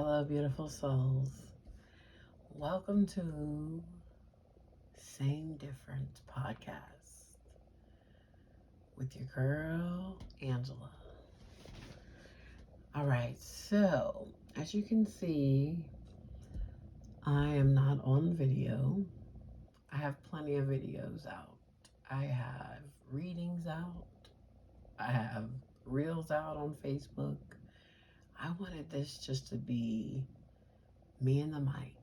Hello, beautiful souls. Welcome to Same Difference Podcast with your girl, Angela. All right, so as you can see, I am not on video. I have plenty of videos out. I have readings out. I have reels out on Facebook. I wanted this just to be me and the mic.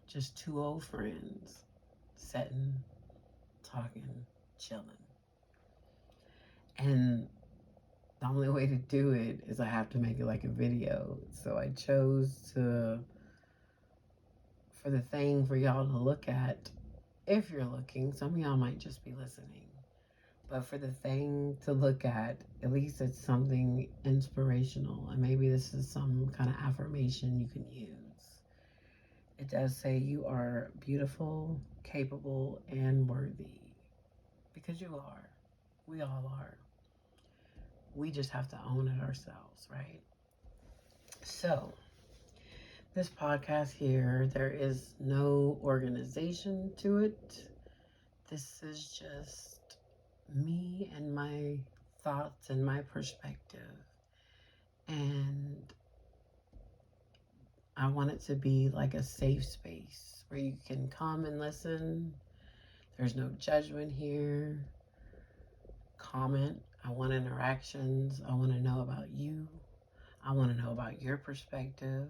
Just two old friends sitting, talking, chilling. And the only way to do it is I have to make it like a video. So I chose for the thing for y'all to look at, if you're looking. Some of y'all might just be listening. But for the thing to look at least it's something inspirational. And maybe this is some kind of affirmation you can use. It does say you are beautiful, capable, and worthy. Because you are. We all are. We just have to own it ourselves, right? So, this podcast here, there is no organization to it. This is just me and my thoughts and my perspective. And I want it to be like a safe space where you can come and listen. There's no judgment here. Comment. I want interactions. I want to know about you. I want to know about your perspective.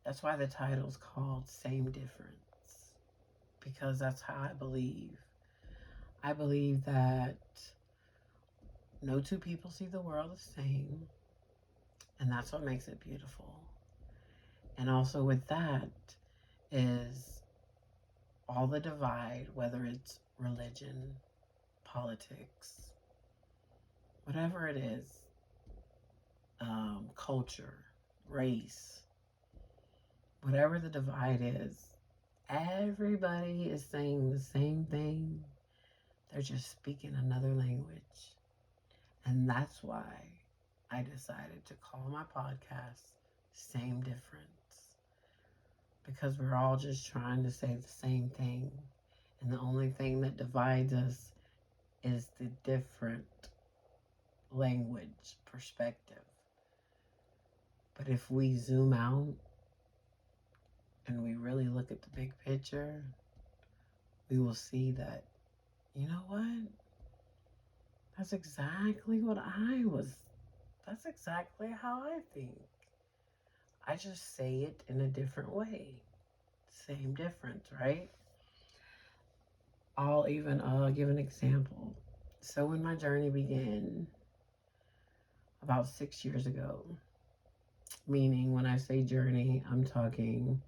That's why the title's called Same Difference. Because that's how I believe. I believe that no two people see the world the same. And that's what makes it beautiful. And also with that is all the divide, whether it's religion, politics, whatever it is, culture, race, whatever the divide is, everybody is saying the same thing. They're just speaking another language. And that's why I decided to call my podcast Same Difference. Because we're all just trying to say the same thing. And the only thing that divides us is the different language perspective. But if we zoom out and we really look at the big picture, we will see that, you know what? That's exactly that's exactly how I think. I just say it in a different way. Same difference, right? I'll even give an example. So when my journey began about 6 years ago, meaning when I say journey, I'm talking,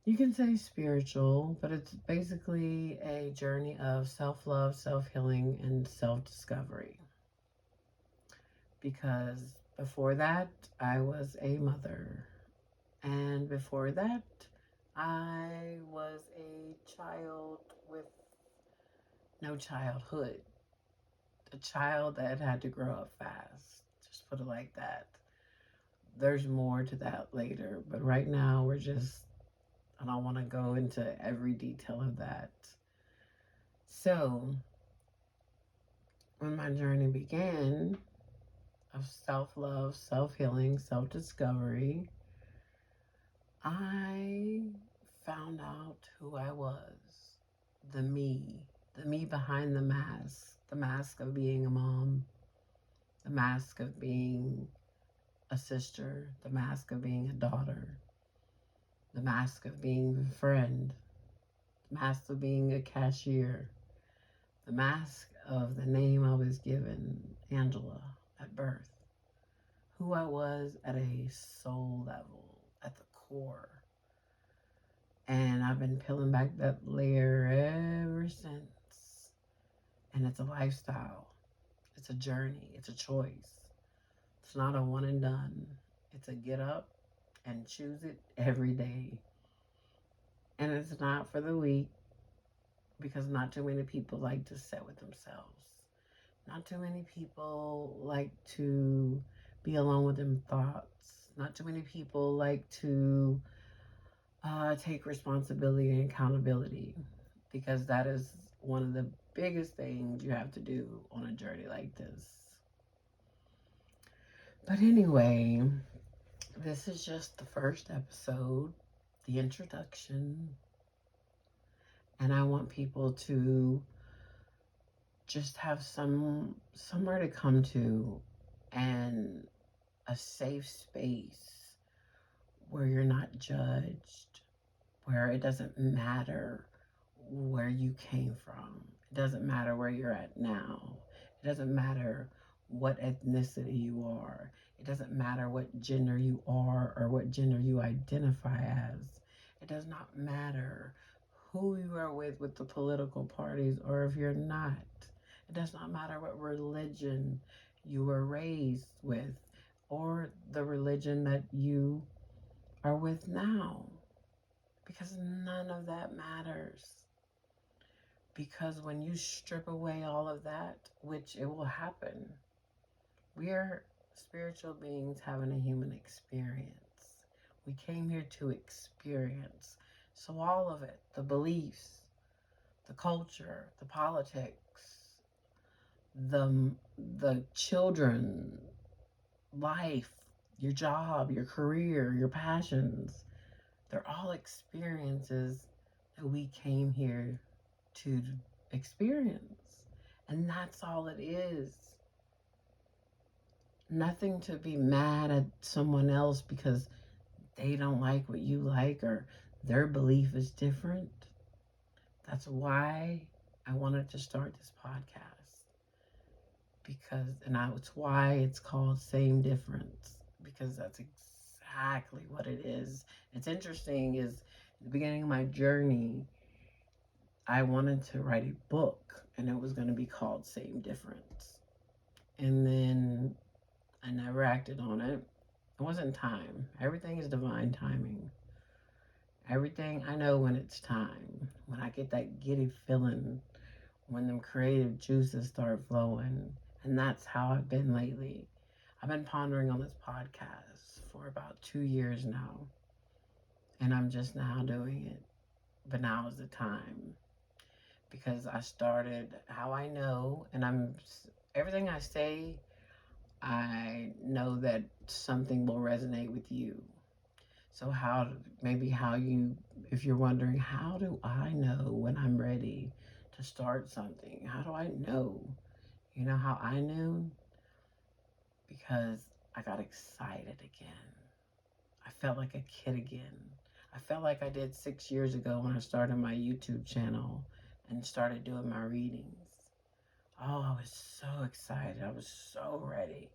you can say spiritual, but it's basically a journey of self-love, self-healing, and self-discovery. Because before that, I was a mother. And before that, I was a child with no childhood. A child that had to grow up fast. Just put it like that. There's more to that later, but right now I don't want to go into every detail of that. So, when my journey began of self-love, self-healing, self-discovery, I found out who I was. The me behind the mask of being a mom, the mask of being a sister, the mask of being a daughter, the mask of being a friend, the mask of being a cashier, the mask of the name I was given, Angela, at birth, who I was at a soul level, at the core. And I've been peeling back that layer ever since. And it's a lifestyle. It's a journey. It's a choice. It's not a one and done. It's a get up and choose it every day. And it's not for the weak, because not too many people like to sit with themselves. Not too many people like to be alone with them thoughts. Not too many people like to take responsibility and accountability, because that is one of the biggest things you have to do on a journey like this. But anyway, this is just the first episode, the introduction, and I want people to just have somewhere to come to, and a safe space where you're not judged, where it doesn't matter where you came from. It doesn't matter where you're at now. It doesn't matter what ethnicity you are. It doesn't matter what gender you are or what gender you identify as. It does not matter who you are with the political parties, or if you're not. It does not matter what religion you were raised with, or the religion that you are with now, because none of that matters. Because when you strip away all of that, which it will happen, we are spiritual beings having a human experience. We came here to experience. So all of it, the beliefs, the culture, the politics, the children, life, your job, your career, your passions, they're all experiences that we came here to experience. And that's all it is. Nothing to be mad at someone else because they don't like what you like, or their belief is different. That's why I wanted to start this podcast. It's why it's called Same Difference, because that's exactly what it is. It's interesting is, at the beginning of my journey, I wanted to write a book, and it was going to be called Same Difference. And then I never acted on it. It wasn't time. Everything is divine timing. Everything, I know when it's time. When I get that giddy feeling, when them creative juices start flowing. And that's how I've been lately. I've been pondering on this podcast for about 2 years now. And I'm just now doing it. But now is the time. Because I started how I know, and everything I say, I know that something will resonate with you. So if you're wondering, how do I know when I'm ready to start something? How do I know? You know how I knew? Because I got excited again. I felt like a kid again. I felt like I did 6 years ago when I started my YouTube channel and started doing my readings. Oh, I was so excited. I was so ready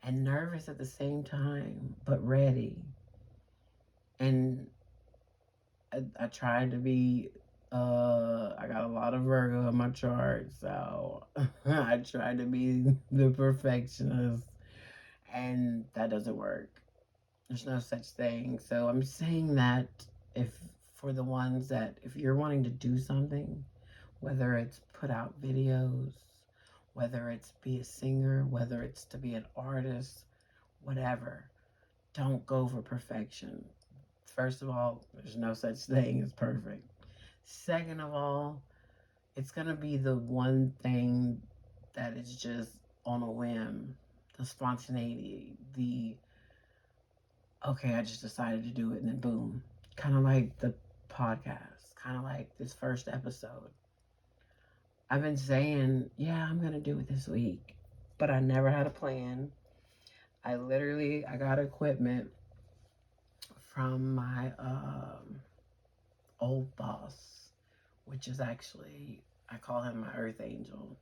and nervous at the same time, but ready. And I tried to be, I got a lot of Virgo in my chart, so I tried to be the perfectionist, and that doesn't work. There's no such thing. So I'm saying that if for the ones that, if you're wanting to do something, whether it's put out videos, whether it's be a singer, whether it's to be an artist, whatever, don't go for perfection. First of all, there's no such thing as perfect. Second of all, it's going to be the one thing that is just on a whim, the spontaneity, okay, I just decided to do it, and then boom. Kind of like the podcast, kind of like this first episode. I've been saying, yeah, I'm going to do it this week, but I never had a plan. I got equipment from my old boss, which is actually, I call him my earth angel.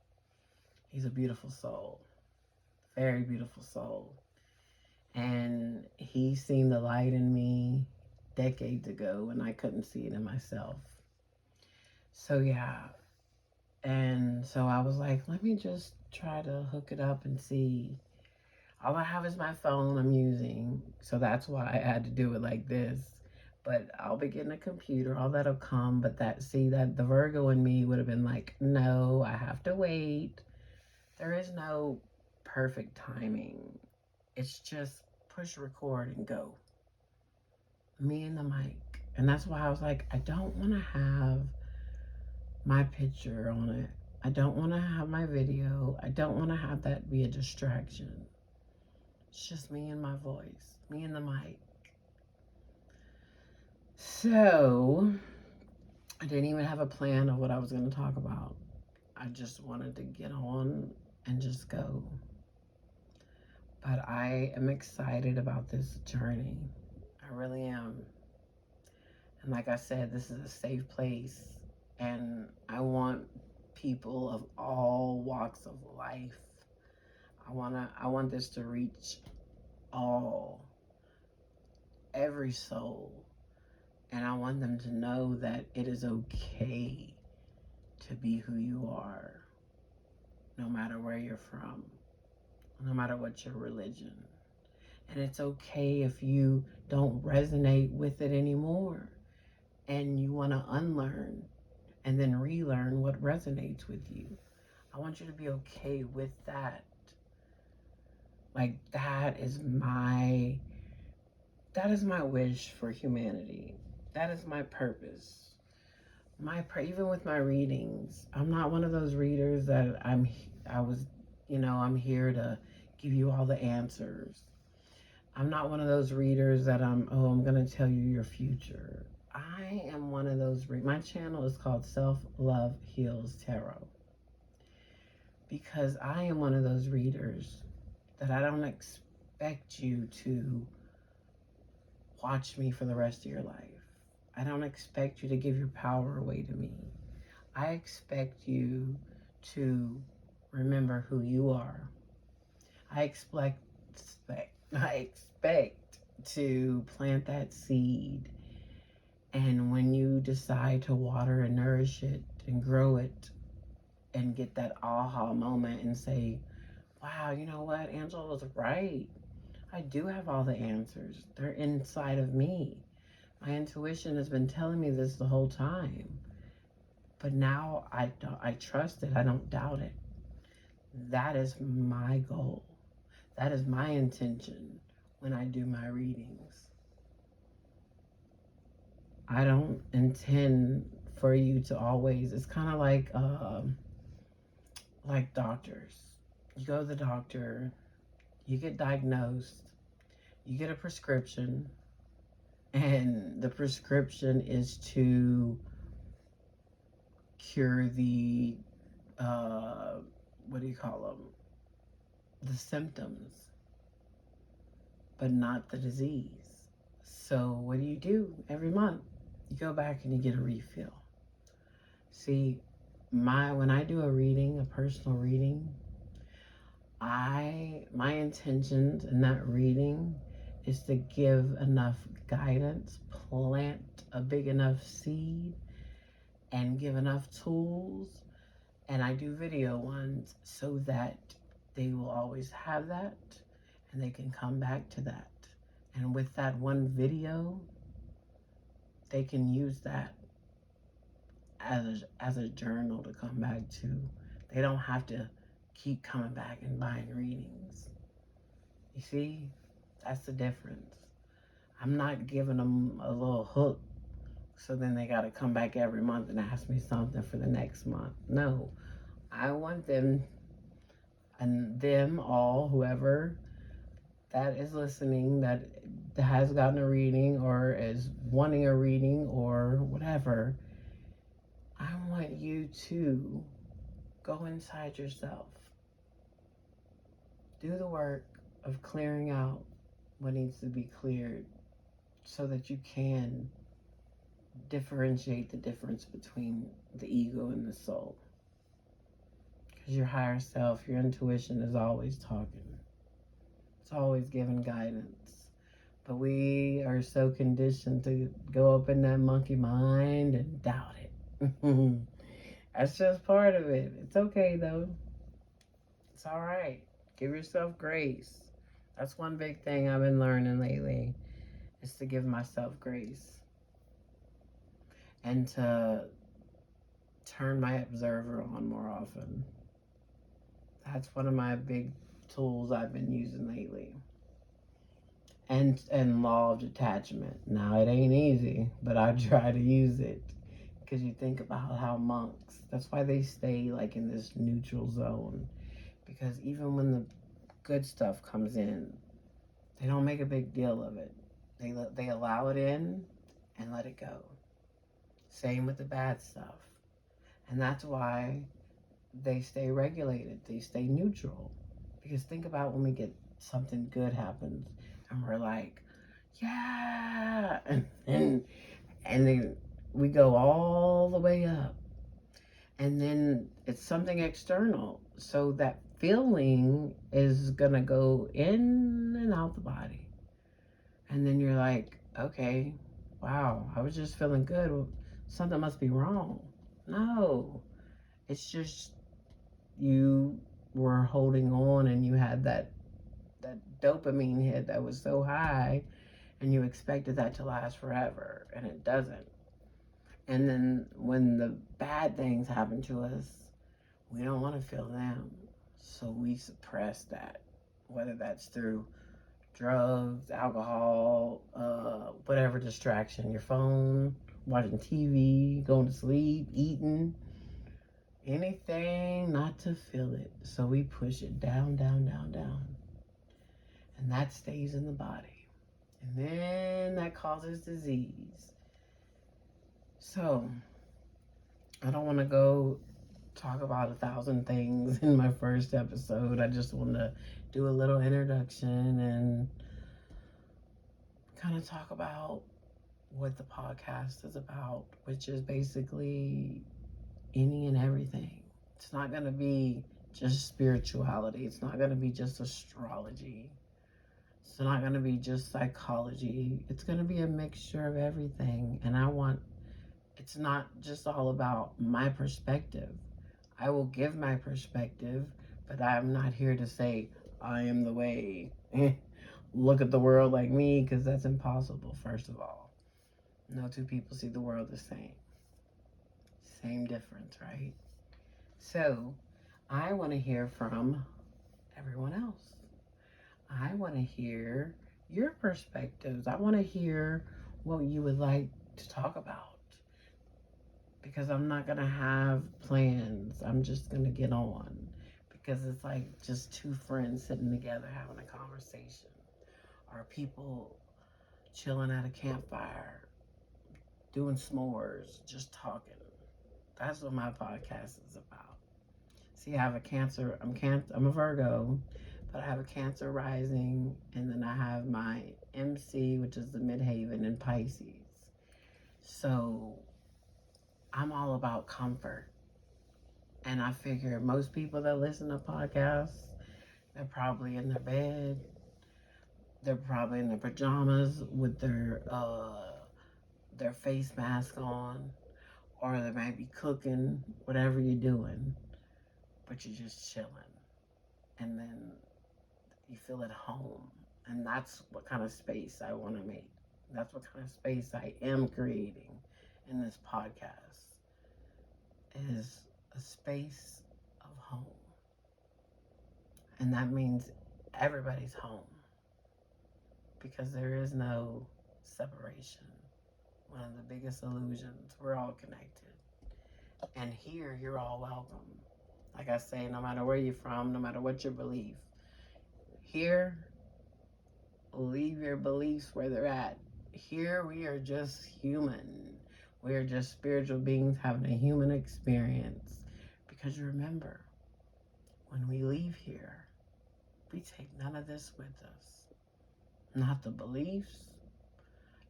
He's a beautiful soul, very beautiful soul. And he seen the light in me decades ago when I couldn't see it in myself. So yeah. And so I was like, let me just try to hook it up and see. All I have is my phone I'm using. So that's why I had to do it like this. But I'll be getting a computer, all that'll come. But that the Virgo in me would have been like, no, I have to wait. There is no perfect timing. It's just push record and go. Me and the mic. And that's why I was like, I don't want to have my picture on it. I don't want to have my video. I don't want to have that be a distraction. It's just me and my voice, me and the mic. So, I didn't even have a plan of what I was going to talk about. I just wanted to get on and just go. But I am excited about this journey. I really am. And like I said, this is a safe place. And I want people of all walks of life. I want this to reach every soul. And I want them to know that it is okay to be who you are, no matter where you're from, no matter what your religion. And it's okay if you don't resonate with it anymore and you want to unlearn and then relearn what resonates with you. I want you to be okay with that. Like, that is my wish for humanity. That is my purpose. Even with my readings, I'm not one of those readers that I'm here to give you all the answers. I'm not one of those readers that I'm going to tell you your future. I am one of those my channel is called Self Love Heals Tarot. Because I am one of those readers that I don't expect you to watch me for the rest of your life. I don't expect you to give your power away to me. I expect you to remember who you are. I expect to plant that seed. And when you decide to water and nourish it and grow it and get that aha moment and say, wow, you know what? Angela was right. I do have all the answers. They're inside of me. My intuition has been telling me this the whole time. But now I trust it. I don't doubt it. That is my goal. That is my intention when I do my readings. I don't intend for you to always, it's kind of like doctors. You go to the doctor, you get diagnosed, you get a prescription, and the prescription is to cure the, the symptoms, but not the disease. So what do? Every month, you go back and you get a refill. See, when I do a reading, a personal reading, my intentions in that reading is to give enough guidance, plant a big enough seed, and give enough tools. And I do video ones so that they will always have that and they can come back to that. And with that one video, they can use that as a journal to come back to. They don't have to keep coming back and buying readings. You see, that's the difference. I'm not giving them a little hook so then they got to come back every month and ask me something for the next month. No, I want them and them all, whoever that is listening, that has gotten a reading or is wanting a reading or whatever, I want you to go inside yourself. Do the work of clearing out what needs to be cleared so that you can differentiate the difference between the ego and the soul. Because your higher self, your intuition is always talking. It's always giving guidance. But we are so conditioned to go up in that monkey mind and doubt it. That's just part of it. It's okay though. It's all right. Give yourself grace. That's one big thing I've been learning lately, is to give myself grace and to turn my observer on more often. That's one of my big tools I've been using lately. and law of detachment. Now it ain't easy, but I try to use it because you think about how monks. That's why they stay like in this neutral zone, because even when the good stuff comes in, they don't make a big deal of it. They allow it in and let it go. Same with the bad stuff, and that's why they stay regulated. They stay neutral, because think about when we get something good happens and we're like, yeah, and then we go all the way up, and then it's something external, so that feeling is gonna go in and out the body, and then you're like, okay, wow, I was just feeling good. Well, something must be wrong. No, it's just you were holding on, and you had that dopamine hit that was so high, and you expected that to last forever, and it doesn't. And then when the bad things happen to us, we don't want to feel them. So we suppress that, whether that's through drugs, alcohol, whatever distraction, your phone, watching TV, going to sleep, eating, anything not to feel it. So we push it down, down, down, down. And that stays in the body. And then that causes disease. So I don't want to go talk about 1,000 things in my first episode. I just want to do a little introduction and kind of talk about what the podcast is about, which is basically any and everything. It's not going to be just spirituality. It's not going to be just astrology. It's not going to be just psychology. It's going to be a mixture of everything. And it's not just all about my perspective. I will give my perspective, but I'm not here to say I am the way. Look at the world like me, because that's impossible, first of all. No two people see the world the same. Same difference, right? So, I want to hear from everyone else. I want to hear your perspectives. I want to hear what you would like to talk about, because I'm not going to have plans. I'm just going to get on, because it's like just two friends sitting together having a conversation, or people chilling at a campfire, doing s'mores, just talking. That's what my podcast is about. See, I have a Cancer. I'm a Virgo, but I have a Cancer rising, and then I have my MC, which is the Midhaven in Pisces. So I'm all about comfort. And I figure most people that listen to podcasts, they're probably in their bed. They're probably in their pajamas with their face mask on, or they might be cooking, whatever you're doing, but you're just chilling. And then you feel at home. And that's what kind of space I want to make. That's what kind of space I am creating in this podcast, is a space of home. And that means everybody's home, because there is no separation. One of the biggest illusions. We're all connected. And here, you're all welcome. Like I say, no matter where you're from, no matter what your belief, here, leave your beliefs where they're at. Here, we are just human. We are just spiritual beings having a human experience. Because you remember, when we leave here, we take none of this with us. Not the beliefs,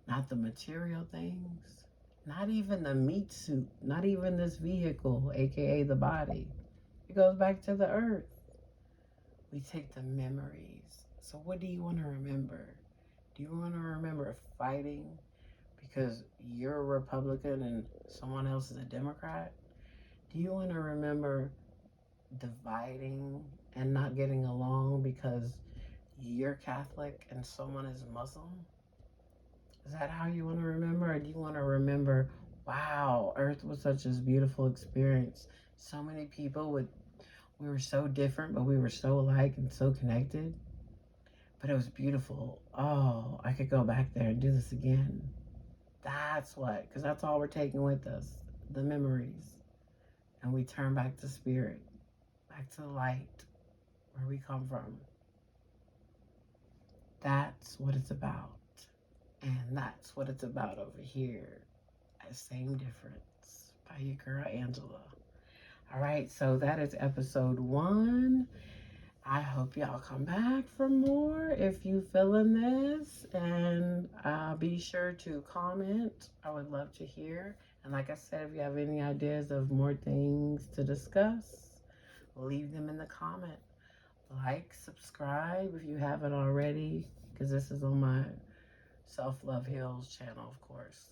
not the material things, not even the meat suit, not even this vehicle, aka the body. It goes back to the earth. We take the memories. So what do you want to remember? Do you want to remember fighting because you're a Republican and someone else is a Democrat? Do you want to remember dividing and not getting along because you're Catholic and someone is Muslim? Is that how you want to remember? Or do you want to remember, wow, Earth was such a beautiful experience. So many people we were so different, but we were so alike and so connected. But it was beautiful. Oh, I could go back there and do this again. That's what, because that's all we're taking with us, the memories. And we turn back to spirit, back to the light, where we come from. That's what it's about. And that's what it's about over here at Same Difference by your girl Angela. All right, so that is episode 1. I hope y'all come back for more if you feeling this, and be sure to comment. I would love to hear. And like I said, if you have any ideas of more things to discuss, leave them in the comment. Like, subscribe if you haven't already, because this is on my Self Love Heals channel, of course.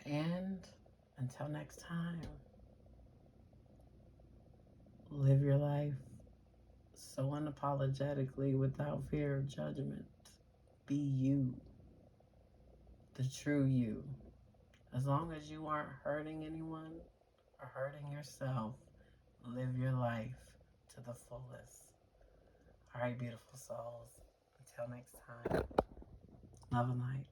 And until next time, live your life so unapologetically without fear of judgment. Be you, the true you. As long as you aren't hurting anyone or hurting yourself, live your life to the fullest. All right, beautiful souls. Until next time, love and light.